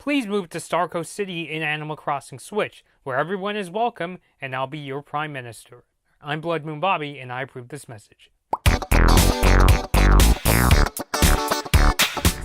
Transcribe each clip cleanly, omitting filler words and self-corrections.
Please move to Starco City in Animal Crossing Switch, where everyone is welcome, and I'll be your Prime Minister. I'm Blood Moon Bobby, and I approve this message.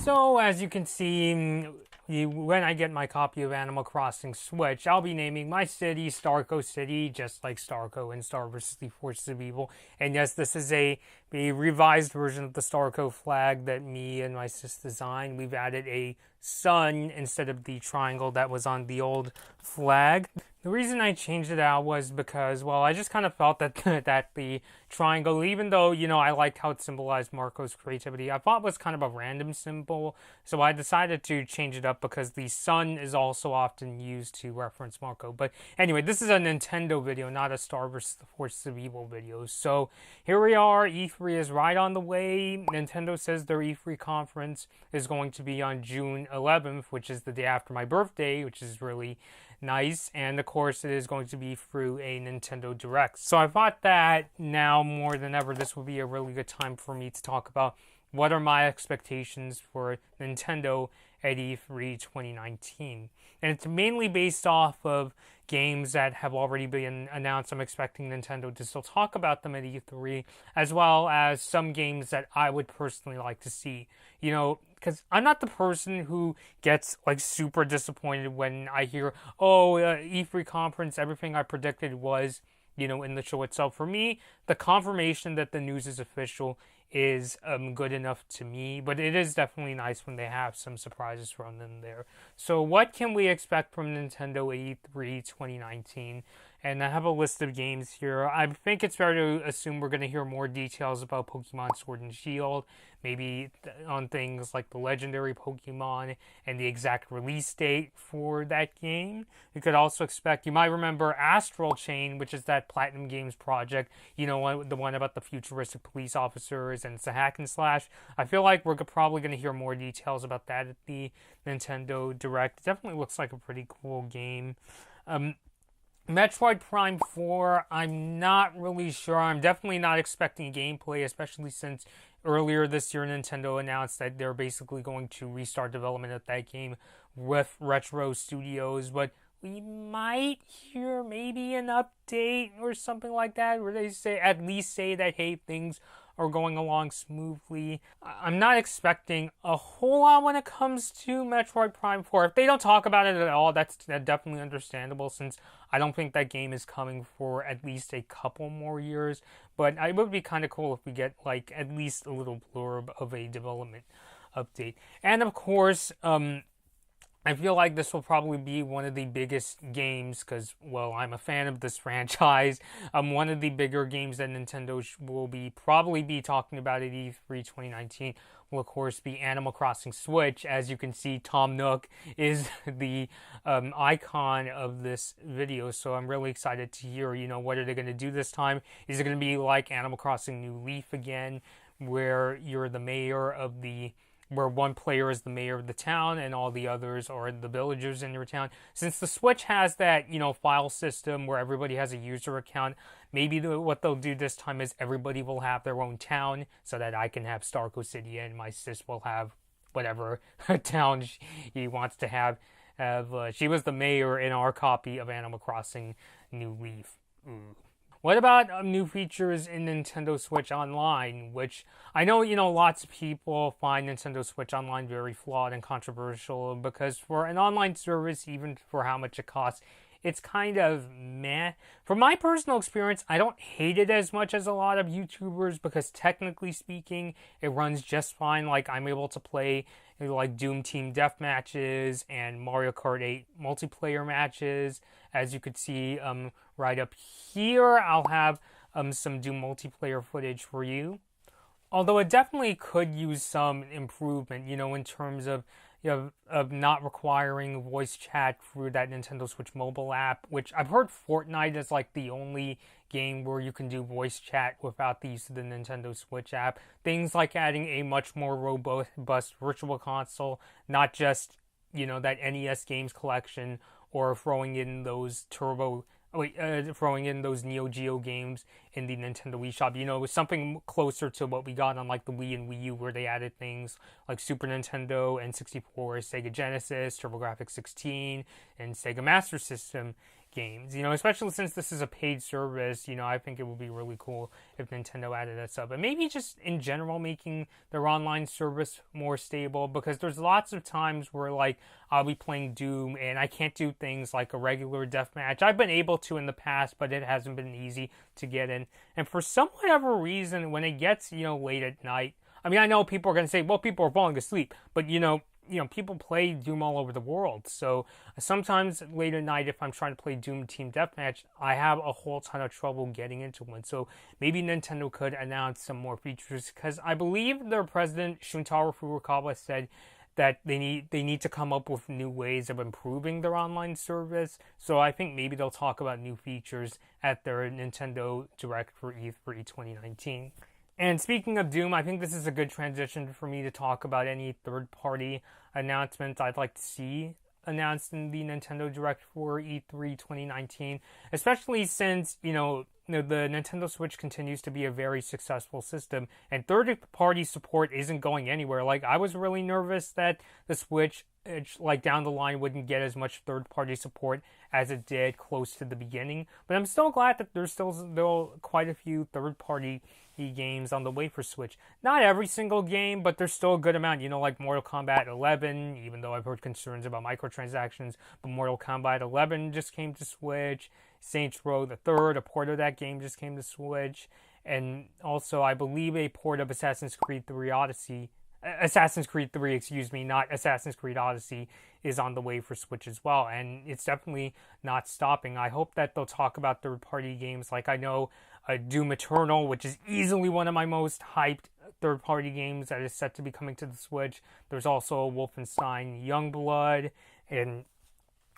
So, as you can see, when I get my copy of Animal Crossing Switch, I'll be naming my city Starco City, just like Starco in Star vs. the Forces of Evil. And yes, this is a revised version of the Starco flag that me and my sis designed. We've added a sun instead of the triangle that was on the old flag. The reason I changed it out was because, well, I just kind of felt that that the triangle, even though, I liked how it symbolized Marco's creativity, I thought it was kind of a random symbol. So I decided to change it up because the sun is also often used to reference Marco. But anyway, this is a Nintendo video, not a Star vs. the Forces of Evil video. So here we are. E3 is right on the way. Nintendo says their E3 conference is going to be on June 11th, which is the day after my birthday, which is really nice. And of course, it is going to be through a Nintendo Direct. So I thought that now more than ever, this would be a really good time for me to talk about what are my expectations for Nintendo at E3 2019. And it's mainly based off of games that have already been announced. I'm expecting Nintendo to still talk about them at E3, as well as some games that I would personally like to see. Because I'm not the person who gets super disappointed when I hear, E3 conference, everything I predicted was, in the show itself. For me, the confirmation that the news is official is good enough to me, but it is definitely nice when they have some surprises thrown in there. So what can we expect from Nintendo E3 2019? And I have a list of games here. I think it's fair to assume we're going to hear more details about Pokémon Sword and Shield, maybe on things like the legendary Pokemon and the exact release date for that game. You could also expect, you might remember Astral Chain, which is that Platinum Games project, the one about the futuristic police officers, and it's a hack and slash. I feel like we're probably going to hear more details about that at the Nintendo Direct. It definitely looks like a pretty cool game. Metroid Prime 4, I'm not really sure. I'm definitely not expecting gameplay, especially since earlier this year Nintendo announced that they're basically going to restart development of that game with Retro Studios, but we might hear maybe an update or something like that, where they at least say that, hey, things are going along smoothly. I'm not expecting a whole lot when it comes to Metroid Prime 4. If they don't talk about it at all, that's definitely understandable, since I don't think that game is coming for at least a couple more years. But it would be kind of cool if we get at least a little blurb of a development update. And of course, I feel like this will probably be one of the biggest games because, well, I'm a fan of this franchise. One of the bigger games that Nintendo will probably be talking about at E3 2019 will, of course, be Animal Crossing Switch. As you can see, Tom Nook is the icon of this video, so I'm really excited to hear, what are they going to do this time? Is it going to be like Animal Crossing New Leaf again, where you're the mayor of where one player is the mayor of the town and all the others are the villagers in your town? Since the Switch has that, file system where everybody has a user account, maybe what they'll do this time is everybody will have their own town, so that I can have Starco City and my sis will have whatever town she wants to have. She was the mayor in our copy of Animal Crossing New Leaf. What about new features in Nintendo Switch Online, which I know, lots of people find Nintendo Switch Online very flawed and controversial because for an online service, even for how much it costs, it's kind of meh. From my personal experience, I don't hate it as much as a lot of YouTubers because technically speaking, it runs just fine. I'm able to play Doom Team Death matches and Mario Kart 8 multiplayer matches. As you could see right up here, I'll have some Doom multiplayer footage for you. Although it definitely could use some improvement, in terms of not requiring voice chat through that Nintendo Switch mobile app, which I've heard Fortnite is the only game where you can do voice chat without the use of the Nintendo Switch app. Things like adding a much more robust virtual console, not just, that NES games collection, or throwing in those turbo throwing in those Neo Geo games in the Nintendo Wii shop. You know, it was something closer to what we got on like the Wii and Wii U, where they added things like Super Nintendo, N64, Sega Genesis, TurboGrafx 16, and Sega Master System games. You know, especially since this is a paid service, you know, I think it would be really cool if Nintendo added that stuff. And maybe just in general making their online service more stable, because there's lots of times where like I'll be playing Doom and I can't do things like a regular deathmatch. I've been able to in the past, but it hasn't been easy to get in. And for some whatever reason, when it gets, you know, late at night, I mean, I know people are going to say, well, people are falling asleep, but you know, people play Doom all over the world. So sometimes late at night, if I'm trying to play Doom Team Deathmatch, I have a whole ton of trouble getting into one. So maybe Nintendo could announce some more features, because I believe their president, Shuntaro Furukawa, said that they need to come up with new ways of improving their online service. So I think maybe they'll talk about new features at their Nintendo Direct for E3 2019. And speaking of Doom, I think this is a good transition for me to talk about any third-party announcements I'd like to see announced in the Nintendo Direct for E3 2019, especially since, you know, the Nintendo Switch continues to be a very successful system, and third-party support isn't going anywhere. Like, I was really nervous that the Switch, like, down the line wouldn't get as much third-party support as it did close to the beginning, but I'm still glad that there's still quite a few third-party games on the way for Switch. Not every single game, but there's still a good amount, you know, like Mortal Kombat 11, even though I've heard concerns about microtransactions, but Mortal Kombat 11 just came to Switch. Saints Row the Third, a port of that game, just came to Switch. And also, I believe a port of Assassin's Creed 3 Odyssey, not Assassin's Creed Odyssey, is on the way for Switch as well, and it's definitely not stopping. I hope that they'll talk about third-party games. Like, I know Doom Eternal, which is easily one of my most hyped third-party games that is set to be coming to the Switch. There's also Wolfenstein Youngblood, and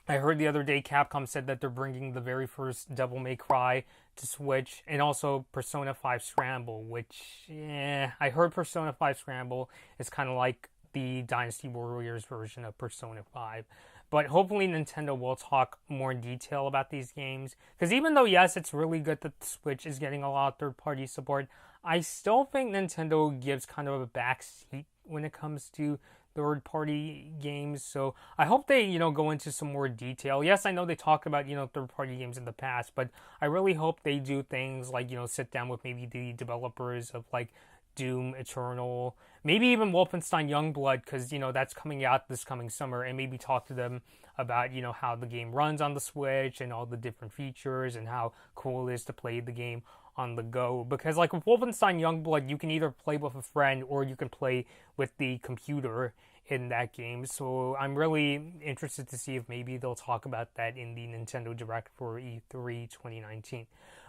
I heard the other day Capcom said that they're bringing the very first Devil May Cry to Switch, and also Persona 5 Scramble, which, I heard Persona 5 Scramble is kind of like the Dynasty Warriors version of Persona 5. But hopefully Nintendo will talk more in detail about these games. Because even though, yes, it's really good that the Switch is getting a lot of third-party support, I still think Nintendo gives kind of a backseat when it comes to third-party games. So I hope they, you know, go into some more detail. Yes, I know they talked about, you know, third-party games in the past, but I really hope they do things like, you know, sit down with maybe the developers of, like, Doom Eternal, maybe even Wolfenstein Youngblood, because, you know, that's coming out this coming summer, and maybe talk to them about, you know, how the game runs on the Switch and all the different features and how cool it is to play the game on the go. Because, like, with Wolfenstein Youngblood, you can either play with a friend or you can play with the computer in that game. So I'm really interested to see if maybe they'll talk about that in the Nintendo Direct for E3 2019.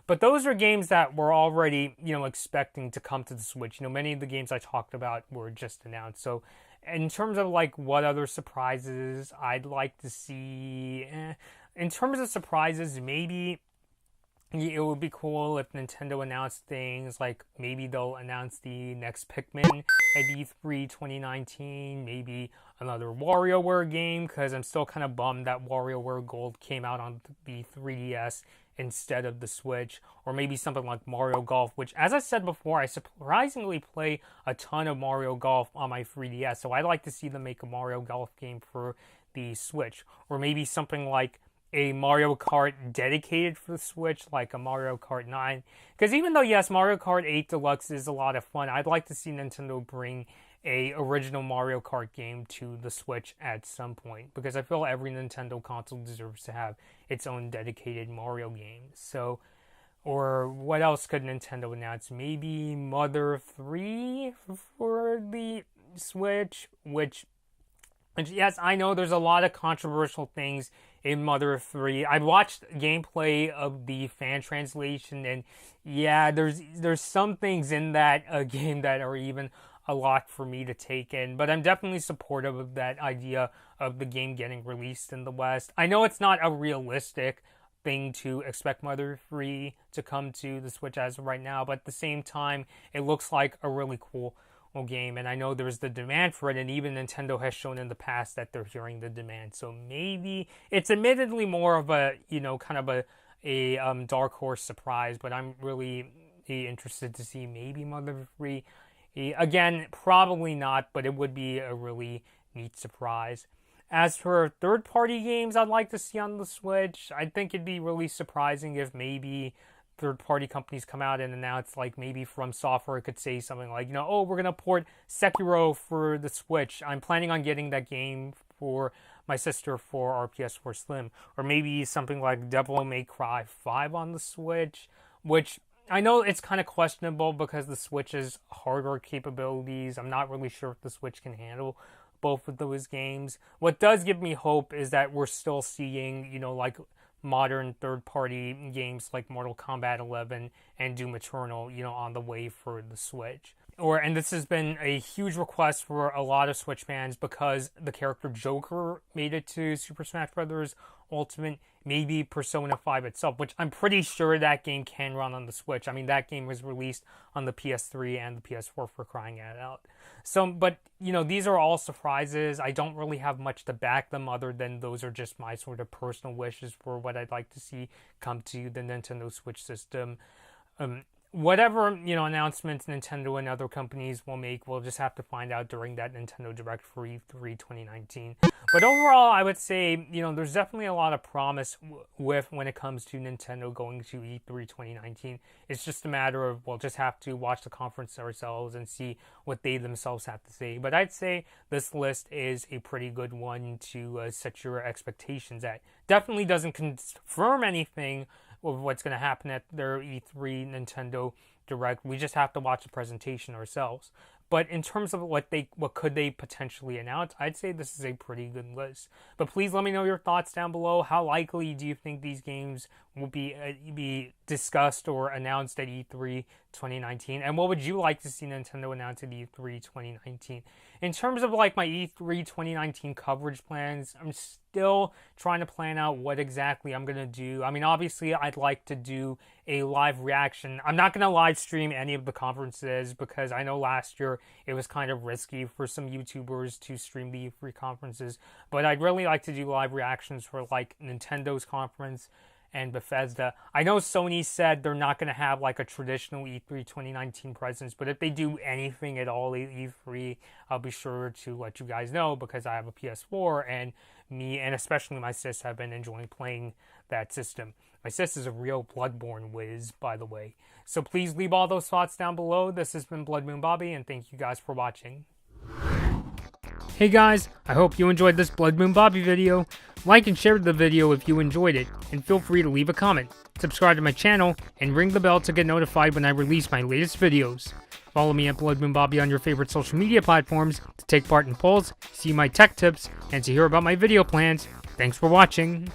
But those are games that we're already, you know, expecting to come to the Switch. You know, many of the games I talked about were just announced. So in terms of, like, what other surprises I'd like to see, in terms of surprises, maybe it would be cool if Nintendo announced things like maybe they'll announce the next Pikmin at E3 2019, maybe another WarioWare game, because I'm still kind of bummed that WarioWare Gold came out on the 3DS instead of the Switch, or maybe something like Mario Golf, which, as I said before, I surprisingly play a ton of Mario Golf on my 3DS, so I'd like to see them make a Mario Golf game for the Switch, or maybe something like a Mario Kart dedicated for the Switch, like a Mario Kart 9, because even though, yes, Mario Kart 8 Deluxe is a lot of fun, I'd like to see Nintendo bring a original Mario Kart game to the Switch at some point, because I feel every Nintendo console deserves to have its own dedicated Mario game. So, or what else could Nintendo announce? Maybe Mother 3 for the Switch, which, yes, I know there's a lot of controversial things in Mother 3. I watched gameplay of the fan translation, and yeah, there's some things in that game that are even a lot for me to take in, but I'm definitely supportive of that idea of the game getting released in the West. I know it's not a realistic thing to expect Mother 3 to come to the Switch as of right now, but at the same time, it looks like a really cool game, and I know there's the demand for it, and even Nintendo has shown in the past that they're hearing the demand, so maybe it's admittedly more of a, you know, kind of a dark horse surprise, but I'm really interested to see maybe Mother 3. Again, probably not, but it would be a really neat surprise. As for third-party games I'd like to see on the Switch, I think it'd be really surprising if maybe third-party companies come out and announce, like, maybe From Software could say something like, oh, we're going to port Sekiro for the Switch. I'm planning on getting that game for my sister for our PS4 Slim. Or maybe something like Devil May Cry 5 on the Switch, which I know it's kind of questionable because the Switch's hardware capabilities. I'm not really sure if the Switch can handle both of those games. What does give me hope is that we're still seeing, like modern third-party games like Mortal Kombat 11 and Doom Eternal, on the way for the Switch. And this has been a huge request for a lot of Switch fans because the character Joker made it to Super Smash Bros. Ultimate, maybe Persona 5 itself, which I'm pretty sure that game can run on the Switch. I mean, that game was released on the PS3 and the PS4 for crying out. So, but, these are all surprises. I don't really have much to back them other than those are just my sort of personal wishes for what I'd like to see come to the Nintendo Switch system. Whatever, announcements Nintendo and other companies will make, we'll just have to find out during that Nintendo Direct for E3 2019. But overall, I would say, there's definitely a lot of promise when it comes to Nintendo going to E3 2019. It's just a matter of, we'll just have to watch the conference ourselves and see what they themselves have to say. But I'd say this list is a pretty good one to set your expectations at. Definitely doesn't confirm anything of what's going to happen at their E3 Nintendo Direct. We just have to watch the presentation ourselves. But in terms of what could they potentially announce, I'd say this is a pretty good list. But please let me know your thoughts down below. How likely do you think these games will be discussed or announced at E3 2019? And what would you like to see Nintendo announce at E3 2019? In terms of like my E3 2019 coverage plans, I'm still trying to plan out what exactly I'm going to do. I mean, obviously, I'd like to do a live reaction. I'm not going to live stream any of the conferences because I know last year it was kind of risky for some YouTubers to stream the E3 conferences. But I'd really like to do live reactions for like Nintendo's conference and Bethesda. I know Sony said they're not going to have like a traditional E3 2019 presence, but if they do anything at all at E3, I'll be sure to let you guys know because I have a PS4 and me and especially my sis have been enjoying playing that system. My sis is a real Bloodborne whiz, by the way. So please leave all those thoughts down below. This has been Blood Moon Bobby, and thank you guys for watching. Hey guys, I hope you enjoyed this Blood Moon Bobby video. Like and share the video if you enjoyed it, and feel free to leave a comment. Subscribe to my channel, and ring the bell to get notified when I release my latest videos. Follow me at Blood Moon Bobby on your favorite social media platforms to take part in polls, see my tech tips, and to hear about my video plans. Thanks for watching.